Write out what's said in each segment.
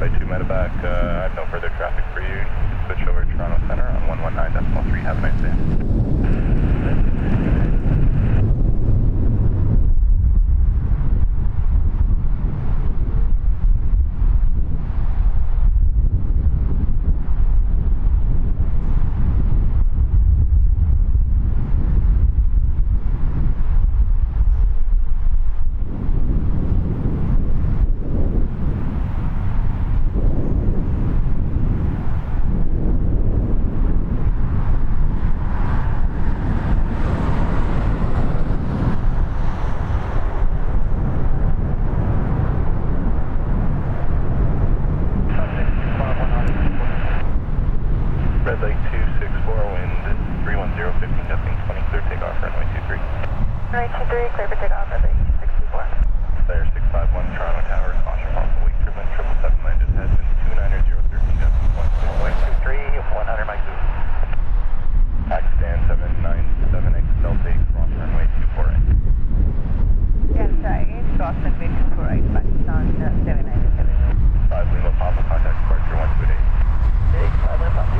runway 2 medevac. I have no further traffic for you. Switch over to Toronto Center on 119.3. Have a nice day. Red Lake 264, wind 310, 15 gusting 20, clear takeoff, runway 23. Runway 23, clear for takeoff, Red Lake 264. Slayer 651, Toronto Tower, caution possible wake turbulence, 777 landed head, wind 290, 13 gusting 20, runway 23, 100 mic zoom. Pakistan 797, Delta 8, cross runway 248. Delta 8, cross runway 248, Pakistan 797. 5 Lima Papa, contact departure 128. 5 Lima Papa.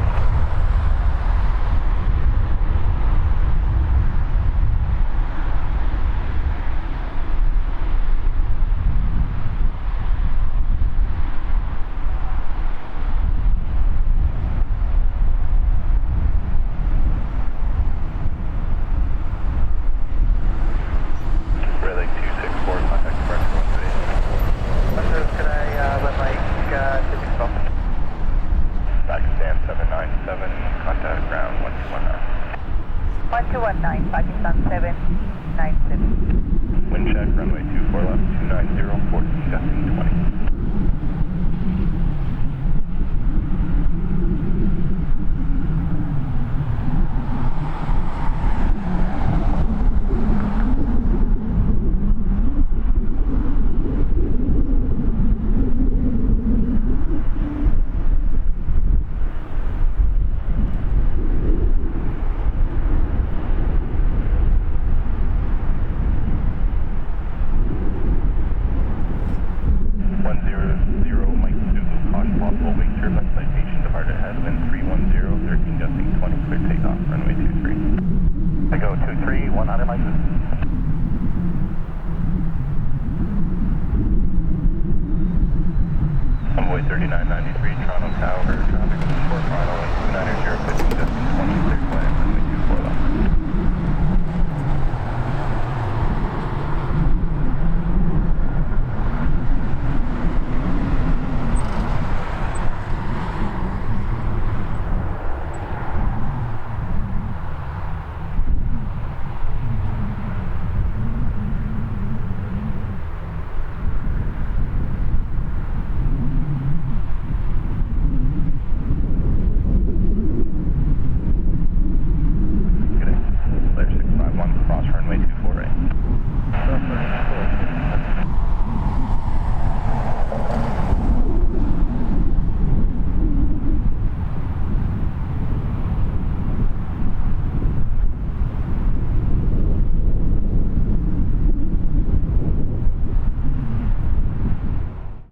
Red Lake 264, contact departure 128. Could I let Mike take a call? Pakistan 797, contact ground 1219. 1219, Pakistan 797. Wind check, runway 24 left, 290, 14 gusting 20.